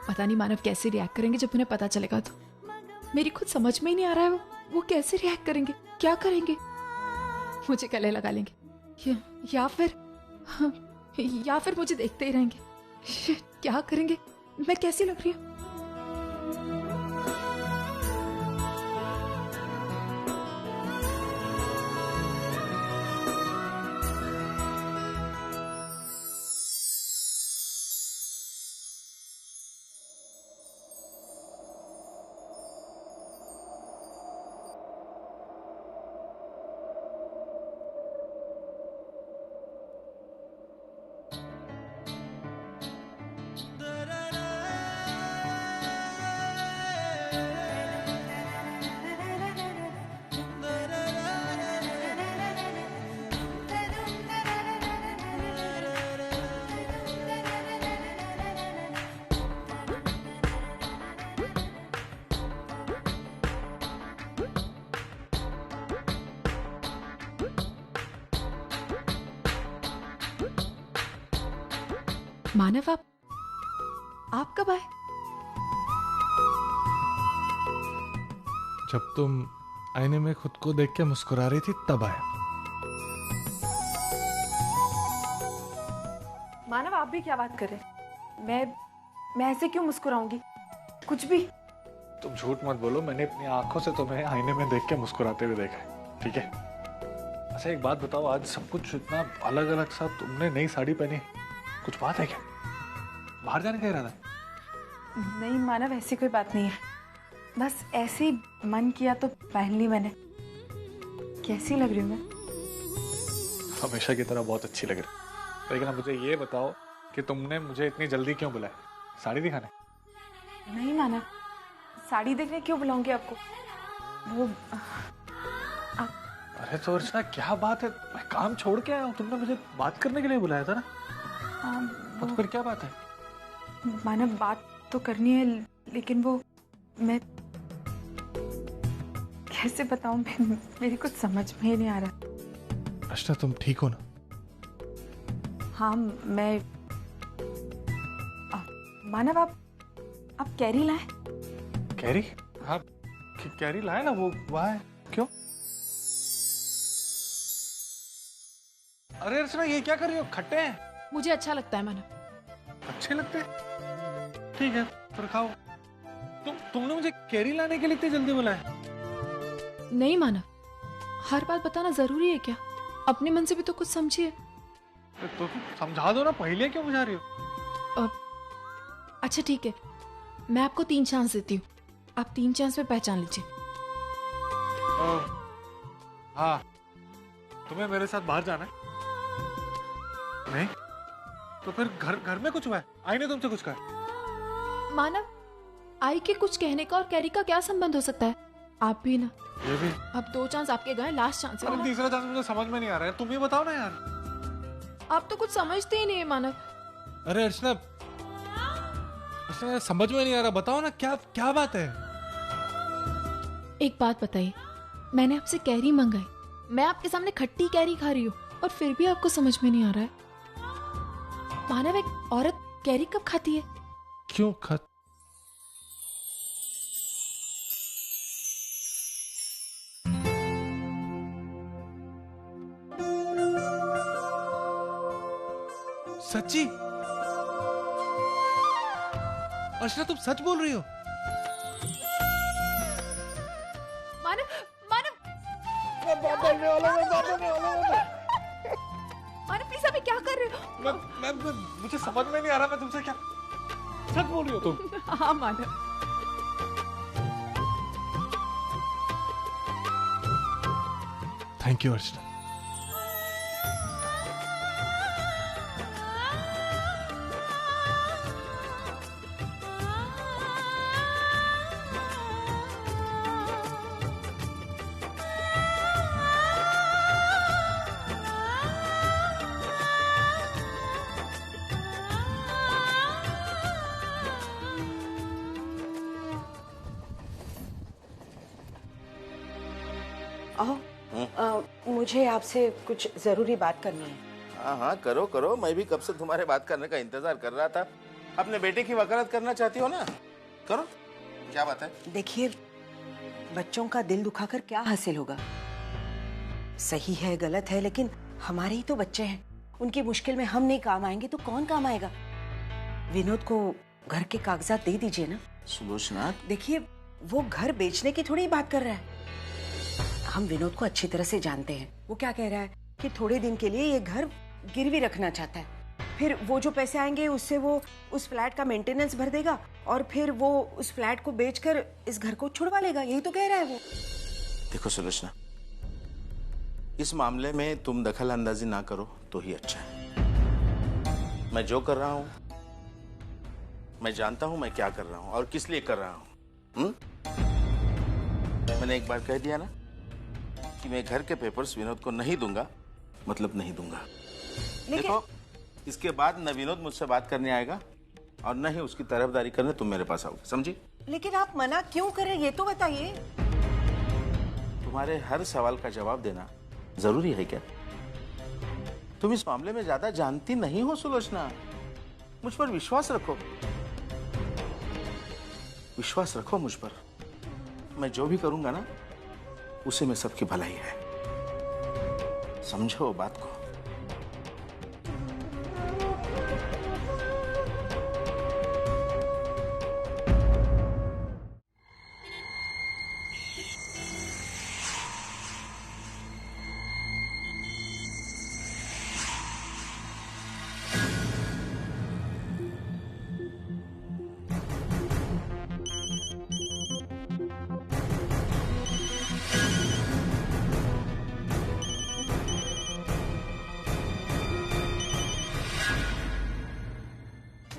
पता नहीं मानव कैसे रिएक्ट करेंगे जब उन्हें पता चलेगा। तो मेरी खुद समझ में ही नहीं आ रहा है वो कैसे रिएक्ट करेंगे, क्या करेंगे। मुझे गले लगा लेंगे या फिर मुझे देखते ही रहेंगे। शिट, क्या करेंगे, मैं कैसी लग रही हूँ। मानव, आप कब आए? जब तुम आईने में खुद को देख के मुस्कुरा रही थी तब आया। मानव, आप भी क्या बात कर रहे हैं? मैं ऐसे क्यों मुस्कुराऊंगी? कुछ भी। तुम झूठ मत बोलो, मैंने अपनी आंखों से तुम्हें आईने में देख के मुस्कुराते हुए देखा है, ठीक है? अच्छा एक बात बताओ, आज सब कुछ इतना अलग अलग सा, तुमने नई साड़ी पहनी, कुछ बात है क्या? बाहर जाने का इरादा? नहीं मानव, ऐसी कोई बात नहीं है, बस ऐसे ही मन किया तो पहन ली मैंने। कैसी लग रही हूँ मैं? हमेशा की तरह बहुत अच्छी लग रही। लेकिन अब मुझे ये बताओ कि तुमने मुझे इतनी जल्दी क्यों बुलाया? साड़ी दिखाने? नहीं मानव, साड़ी देखने क्यों बुलाऊंगी आपको? वो अरे तो अर्चना क्या बात है, मैं काम छोड़ के आया हूँ, तुमने मुझे बात करने के लिए बुलाया था ना? तो फिर क्या बात है? मानव, बात तो करनी है, लेकिन वो मैं कैसे बताऊं, मेरी कुछ समझ में ही नहीं आ रहा। अर्चना तुम ठीक हो ना? हाँ मैं मानव, आप कैरी लाए? कैरी? हाँ कैरी लाए ना, वो वहाँ है। क्यों? अरे अर्चना ये क्या कर रही हो, खट्टे हैं? मुझे अच्छा लगता है मानव। अच्छे लगते हैं? ठीक है फिर खाओ। तुमने मुझे कैरी लाने के लिए इतनी जल्दी बुलाया? नहीं मानव, हर बात बताना जरूरी है क्या? अपने मन से भी तो कुछ समझिए। तो समझा दो ना, पहले क्यों बुझा रही हो? अच्छा ठीक है, मैं आपको 3 चांस देती हूँ, आप 3 चांस में पहचान लीजिए। हाँ, तुम्हें मेरे साथ बाहर जाना है? नहीं? तो फिर घर में कुछ हुआ है? आई ने तुमसे कुछ कहा? मानव, आई के कुछ कहने का और कैरी का क्या संबंध हो सकता है? आप भी ना। ये भी। अब 2 चांस आपके गए, लास्ट चांस है। तीसरा चांस मुझे समझ में नहीं आ रहा है, तुम ही बताओ ना यार। आप तो कुछ समझते ही नहीं है मानव। अरे अर्चना समझ में नहीं आ रहा, बताओ ना क्या बात है? एक बात बताइए, मैंने आपसे कैरी मंगाई, मैं आपके सामने खट्टी कैरी खा रही हूँ और फिर भी आपको समझ में नहीं आ रहा है? मानव, एक औरत कैरी कब खाती है? क्यों खा? सच्ची? अर्चना तुम सच बोल रही हो? मानव, मानव, मानव प्लीज, अभी क्या कर रहे हो? मुझे समझ में नहीं आ रहा, मैं तुमसे क्या सच बोल रही हो तुम? हाँ मानव। थैंक यू अर्चना। मुझे आपसे कुछ जरूरी बात करनी है। हाँ हाँ करो करो, मैं भी कब से तुम्हारे बात करने का इंतजार कर रहा था। अपने बेटे की वकालत करना चाहती हो ना, करो, क्या बात है। देखिए, बच्चों का दिल दुखाकर क्या हासिल होगा? सही है गलत है, लेकिन हमारे ही तो बच्चे हैं। उनकी मुश्किल में हम नहीं काम आएंगे तो कौन काम आएगा? विनोद को घर के कागजात दे दीजिए ना। सुलोचना, देखिए, वो घर बेचने की थोड़ी बात कर रहा है। हम विनोद को अच्छी तरह से जानते हैं। वो क्या कह रहा है कि थोड़े दिन के लिए ये घर गिरवी रखना चाहता है। फिर वो जो पैसे आएंगे उससे वो उस फ्लैट का मेंटेनेंस भर देगा और फिर वो उस फ्लैट को बेचकर इस घर को छुड़वा लेगा। यही तो कह रहा है वो। देखो सुलोचना, इस मामले में तुम दखल अंदाजी ना करो तो ही अच्छा है। मैं जो कर रहा हूं, मैं जानता हूं मैं क्या कर रहा हूं और किस लिए कर रहा हूं। मैंने एक बार कह दिया ना कि मैं घर के पेपर्स विनोद को नहीं दूंगा, मतलब नहीं दूंगा। देखो, इसके बाद न विनोद मुझसे बात करने आएगा और न ही उसकी तरफदारी करने तुम मेरे पास आओगे, समझी? लेकिन आप मना क्यों कर रहे हैं ये तो बताइए। तुम्हारे हर सवाल का जवाब देना जरूरी है क्या? तुम इस मामले में ज्यादा जानती नहीं हो सुलोचना। मुझ पर विश्वास रखो, विश्वास रखो मुझ पर। मैं जो भी करूंगा ना, उसे में सबकी भलाई है। समझो बात को।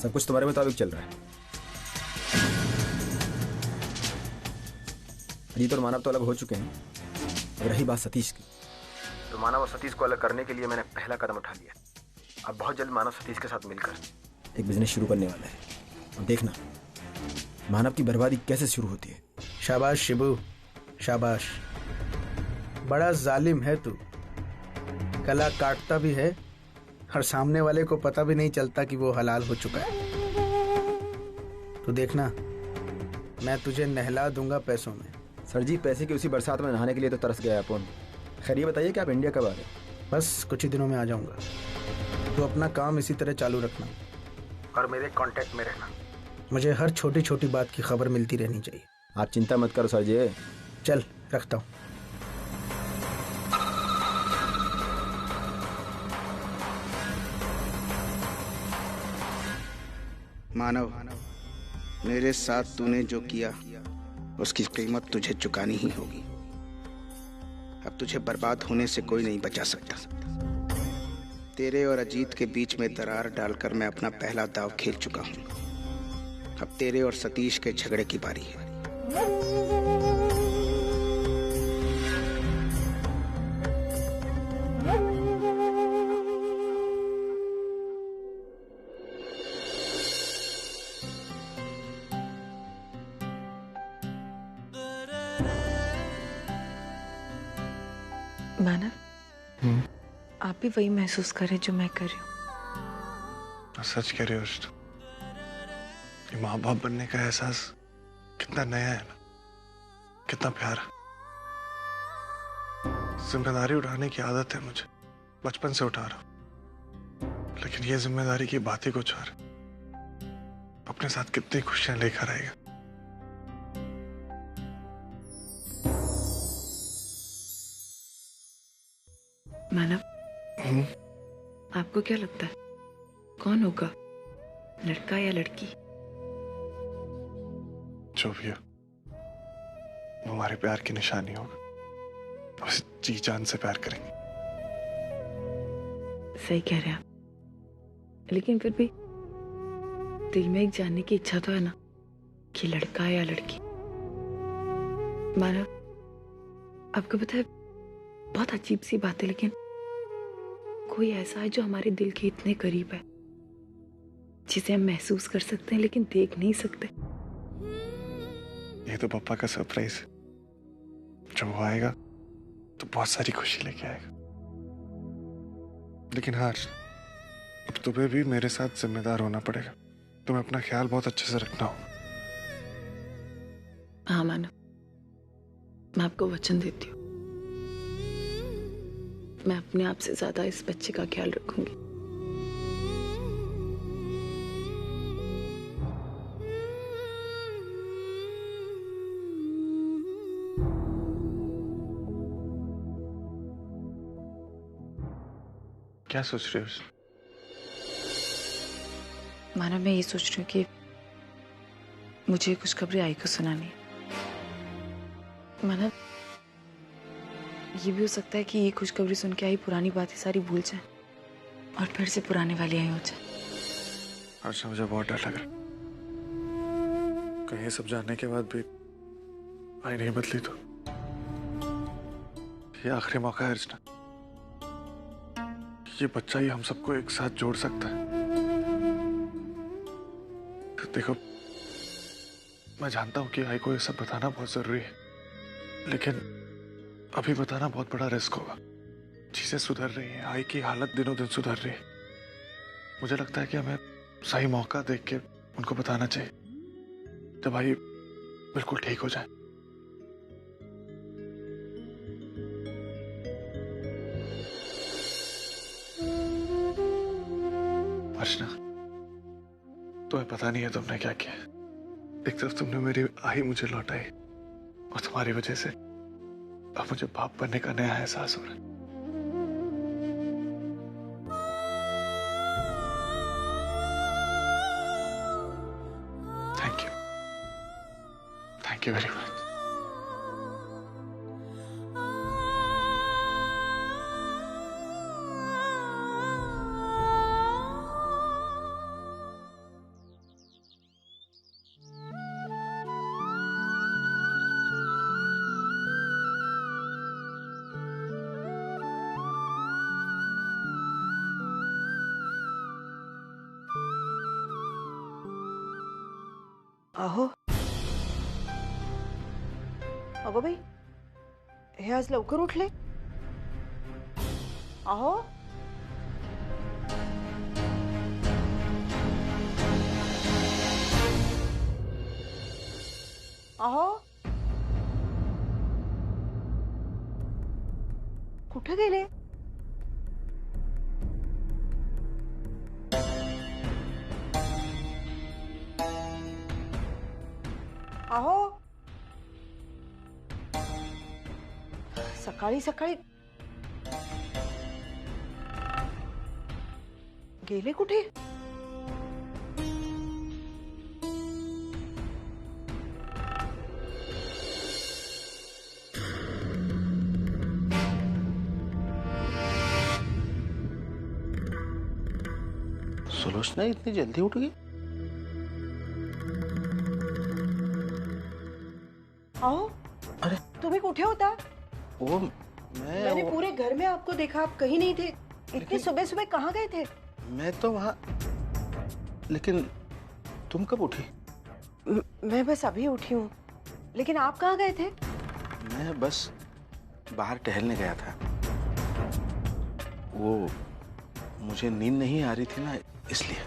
सब कुछ तुम्हारे मुताबिक चल रहा है। अजीत और मानव तो अलग हो चुके हैं। अब रही बात सतीश की, तो मानव और सतीश को अलग करने के लिए मैंने पहला कदम उठा लिया। अब बहुत जल्द मानव सतीश के साथ मिलकर एक बिजनेस शुरू करने वाला है। अब देखना मानव की बर्बादी कैसे शुरू होती है। शाबाश शिबू, शाबाश। बड़ा जालिम है तू। गला काटता भी है और सामने वाले को पता भी नहीं चलता कि वो हलाल हो चुका है। तो देखना, मैं तुझे नहला दूंगा पैसों में। सर जी, पैसे की उसी बरसात में नहाने के लिए तो तरस गया है अपन। खैर ये बताइए कि आप इंडिया कब आ रहे? बस कुछ ही दिनों में आ जाऊंगा। तो अपना काम इसी तरह चालू रखना और मेरे कांटेक्ट में रहना। मुझे हर छोटी छोटी बात की खबर मिलती रहनी चाहिए। आप चिंता मत करो सर जी। चल रखता हूँ। मानव, मेरे साथ तूने जो किया उसकी कीमत तुझे चुकानी ही होगी। अब तुझे बर्बाद होने से कोई नहीं बचा सकता। तेरे और अजीत के बीच में दरार डालकर मैं अपना पहला दाव खेल चुका हूँ। अब तेरे और सतीश के झगड़े की बारी है। मानव, आप भी वही महसूस करें जो मैं कर रही हूँ। सच कह रहे हो अर्जुन। ये माँ बाप बनने का एहसास कितना नया है ना, कितना प्यारा। जिम्मेदारी उठाने की आदत है मुझे, बचपन से उठा रहा हूं। लेकिन ये जिम्मेदारी की बात ही कुछ और। अपने साथ कितनी खुशियां लेकर आएगा। मानव, आपको क्या लगता है कौन होगा, लड़का या लड़की? जो भी हो, वो हमारे प्यार की निशानी होगा। उसे जी जान से प्यार करेंगे। सही कह रहे हैं आप, लेकिन फिर भी दिल में एक जानने की इच्छा तो है ना कि लड़का या लड़की। मानव, आपको पता है बहुत अजीब सी बात है, लेकिन कोई ऐसा है जो हमारे दिल के इतने करीब है, जिसे हम महसूस कर सकते हैं लेकिन देख नहीं सकते। ये तो पापा का सरप्राइज है। जब वो आएगा तो बहुत सारी खुशी लेके आएगा। लेकिन हाँ, अब तुम्हें भी मेरे साथ जिम्मेदार होना पड़ेगा। तुम्हें अपना ख्याल बहुत अच्छे से रखना हो। हाँ मानव, मैं आपको वचन देती हूँ, मैं अपने आप से ज्यादा इस बच्चे का ख्याल रखूंगी। क्या सोच रही हो? मानव, मैं ये सोच रही हूँ कि मुझे खुशखबरी आई को सुनानी है। मानव, ये भी हो सकता है कि ये खुशखबरी सुन के आई पुरानी बातें सारी भूल जाए और फिर से पुराने वाली आई हो जाए। अर्चना, मुझे बहुत डर लग रहा है। कहीं सब जानने के बाद भी आई नहीं बदली तो ये आखिरी मौका है अर्चना। ये बच्चा ही हम सबको एक साथ जोड़ सकता है। देखो, मैं जानता हूं कि आई को ये सब बताना बहुत जरूरी है, लेकिन अभी बताना बहुत बड़ा रिस्क होगा। चीजें सुधर रही हैं, आई की हालत दिनों दिन सुधर रही है। मुझे लगता है कि हमें सही मौका देख के उनको बताना चाहिए, जब आई बिल्कुल ठीक हो जाए। अर्चना, तुम्हें पता नहीं है तुमने क्या किया। एक तरफ तुमने मेरी आई मुझे लौटाई और तुम्हारी वजह से अब मुझे बाप बनने का नया एहसास हो रहा है। Thank you very much. अहो अगो बाई, हे आज लवकर उठले? अहो अहो कुठे गेले? अहो सकाळी सकाळी गेले कुठे? सुलोचना इतनी जल्दी उठ गई? अहो, अरे तुम्ही कुठे होता? वो मैंने पूरे घर में आपको देखा, आप कहीं नहीं थे। इतनी सुबह सुबह कहाँ गए थे? मैं तो वहाँ, लेकिन तुम कब उठी? मैं बस अभी उठी हूँ, लेकिन आप कहाँ गए थे? मैं बस बाहर टहलने गया था। वो मुझे नींद नहीं आ रही थी ना, इसलिए।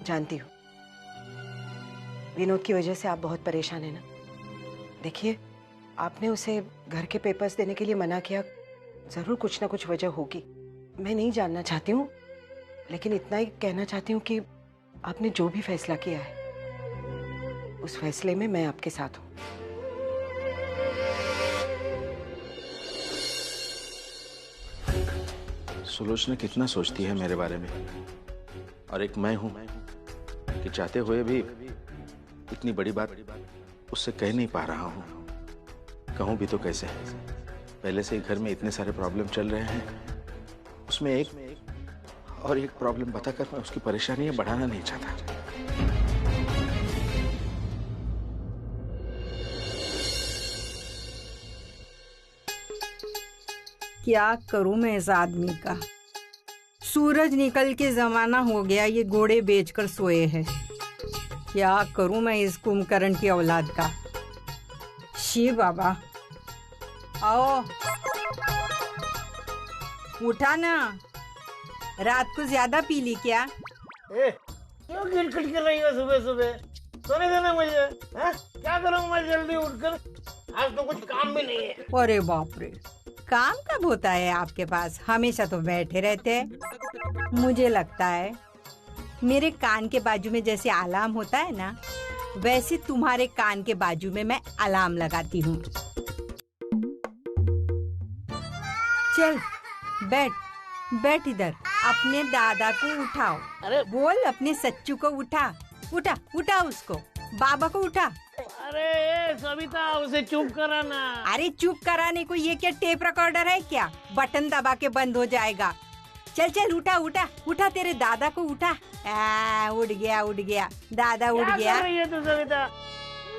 जानती हूँ, विनोद की वजह से आप बहुत परेशान है ना। देखिए, आपने उसे घर के पेपर्स देने के लिए मना किया, जरूर कुछ ना कुछ वजह होगी। मैं नहीं जानना चाहती हूँ, लेकिन इतना ही कहना चाहती हूँ कि आपने जो भी फैसला किया है, उस फैसले में मैं आपके साथ हूँ। सुलोचना कितना सोचती है मेरे बारे में, और एक मैं हूं कि चाहते हुए भी इतनी बड़ी बात उससे कह नहीं पा रहा हूं। कहूं भी तो कैसे? पहले से ही घर में इतने सारे प्रॉब्लम चल रहे हैं, उसमें एक प्रॉब्लम बताकर मैं उसकी परेशानियां बढ़ाना नहीं चाहता। क्या करूं मैं इस आदमी का? सूरज निकल के जमाना हो गया, ये घोड़े बेचकर सोए हैं। क्या करूं मैं इस कुंभकर्ण की औलाद का? शिव बाबा, आओ, उठा ना। रात को ज्यादा पी ली क्या? क्यों गिरगिट कर रही हो सुबह सुबह? सोने देना मुझे। हाँ? क्या करूँ मैं जल्दी उठकर? आज तो कुछ काम भी नहीं है। अरे बाप रे, काम कब होता है आपके पास? हमेशा तो बैठे रहते हैं। मुझे लगता है मेरे कान के बाजू में जैसे अलार्म होता है ना, वैसे तुम्हारे कान के बाजू में मैं अलार्म लगाती हूँ। चल बैठ, बैठ इधर। अपने दादा को उठाओ। अरे बोल अपने सच्चू को उठा, उठा उठा उसको, बाबा को उठा। अरे सविता, उसे चुप कराना। अरे चुप कराने को ये क्या टेप रिकॉर्डर है क्या? बटन दबा के बंद हो जाएगा। चल चल उठा उठा उठा, तेरे दादा को उठा। उठ गया उठ गया, दादा उठ गया। क्या कर रही है तू सविता?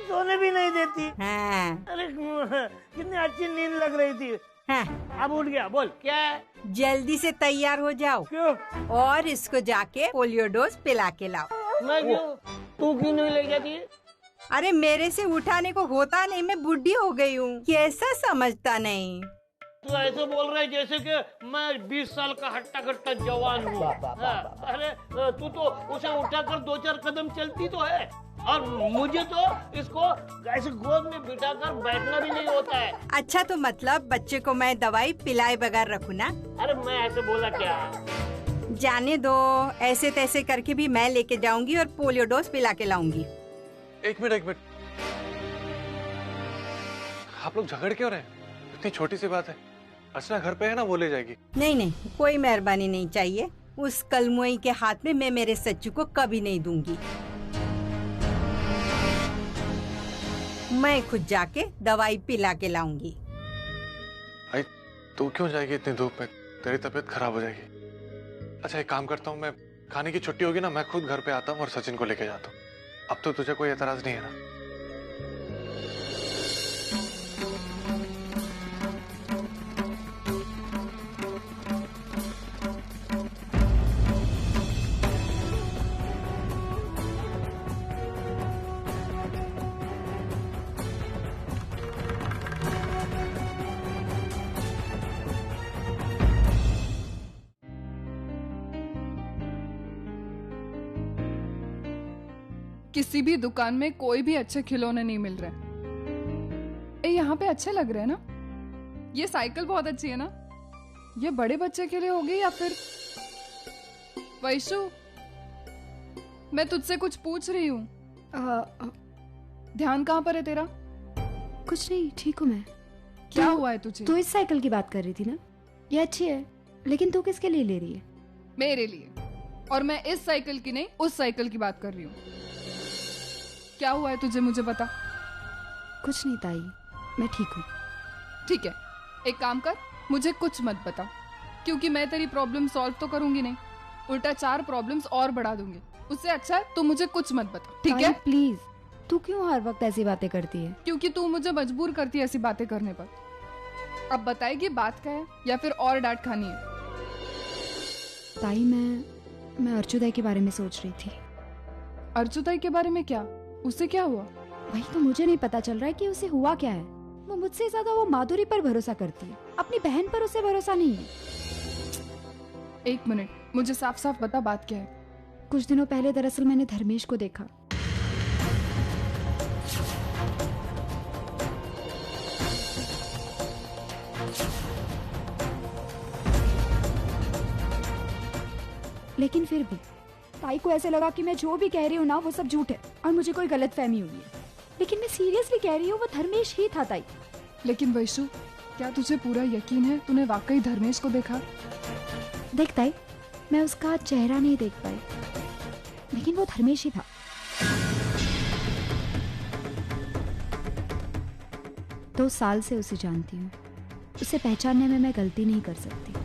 सोने भी नहीं देती। हाँ। अरे कितनी अच्छी नींद लग रही थी। हाँ। अब उठ गया, बोल क्या है? जल्दी से तैयार हो जाओ। क्यों? और इसको जाके पोलियो डोज पिला के लाओ। मैं क्यों? तू क्यों नहीं ले जाती? अरे मेरे से उठाने को होता नहीं, मैं बुढ़ी हो गई हूँ। कैसा समझता नहीं? तू ऐसे बोल रहा है जैसे कि मैं 20 साल का हट्टा कट्टा जवान हूँ। अरे तू तो उसे उठाकर 2-4 कदम चलती तो है, और मुझे तो इसको ऐसे गोद में बिठाकर बैठना भी नहीं होता है। अच्छा तो मतलब बच्चे को मैं दवाई पिलाए बगैर रखूँ ना? अरे मैं ऐसे बोला क्या? जाने दो, ऐसे तैसे करके भी मैं लेके जाऊंगी और पोलियो डोज पिला के लाऊंगी। एक मिनट, आप लोग झगड़ क्यों रहे? इतनी छोटी सी बात है। अर्चना घर पे है ना, वो ले जाएगी। नहीं नहीं, कोई मेहरबानी नहीं चाहिए। उस कलमुई के हाथ में मैं मेरे सच्चू को कभी नहीं दूंगी। मैं खुद जाके दवाई पिला के लाऊंगी। भाई तू क्यों जाएगी इतनी धूप में? तेरी तबीयत खराब हो जाएगी। अच्छा एक काम करता हूँ, मैं खाने की छुट्टी होगी ना, मैं खुद घर पे आता हूँ और सचिन को लेके जाता हूँ। अब तो तुझे कोई एतराज नहीं है ना? किसी भी दुकान में कोई भी अच्छे खिलौने नहीं मिल रहे। यहाँ पे अच्छे लग रहे हैं ना? ये साइकिल बहुत अच्छी है ना? ये बड़े बच्चे के लिए होगी या फिर? वैशु, मैं तुझसे कुछ पूछ रही हूँ। ध्यान कहाँ पर है तेरा? कुछ नहीं, ठीक हूँ मैं। क्या हुआ है तुझे? तू इस साइकिल की बात कर रही थी ना? ये अच्छी है, लेकिन तू किसके लिए ले रही है? मेरे लिए। और मैं इस साइकिल की नहीं, उस साइकिल की बात कर रही हूँ। क्या हुआ है तुझे, मुझे बता। कुछ नहीं ताई, मैं ठीक हूँ। ठीक है, एक काम कर, मुझे कुछ मत बता, क्योंकि मैं तेरी प्रॉब्लम सॉल्व तो करूंगी नहीं, उल्टा 4 प्रॉब्लम्स और बढ़ा दूंगी। उससे अच्छा है तू मुझे कुछ मत बता, ठीक है? प्लीज, तू क्यों हर वक्त ऐसी बातें करती है? क्योंकि तू मुझे मजबूर करती है ऐसी बातें करने पर। अब बताएगी बात क्या है, या फिर और डांट खानी है? ताई मैं अर्जुदाई के बारे में सोच रही थी। अर्जुदाई के बारे में? क्या, उसे क्या हुआ? वही तो मुझे नहीं पता चल रहा है कि उसे हुआ क्या है। वो मुझसे ज्यादा वो माधुरी पर भरोसा करती है, अपनी बहन पर उसे भरोसा नहीं है। एक मिनट, मुझे साफ साफ बता बात क्या है। कुछ दिनों पहले दरअसल मैंने धर्मेश को देखा। लेकिन फिर भी ताई को ऐसे लगा कि मैं जो भी कह रही हूँ ना वो सब झूठ है और मुझे कोई गलत फहमी हुई है। लेकिन मैं सीरियसली कह रही हूँ, वो धर्मेश ही था ताई। लेकिन वैशु, क्या तुझे पूरा यकीन है तूने वाकई धर्मेश को देखा? देख ताई, मैं उसका चेहरा नहीं देख पाई, लेकिन वो धर्मेश ही था। दो साल से उसे जानती हूँ, उसे पहचानने में मैं गलती नहीं कर सकती।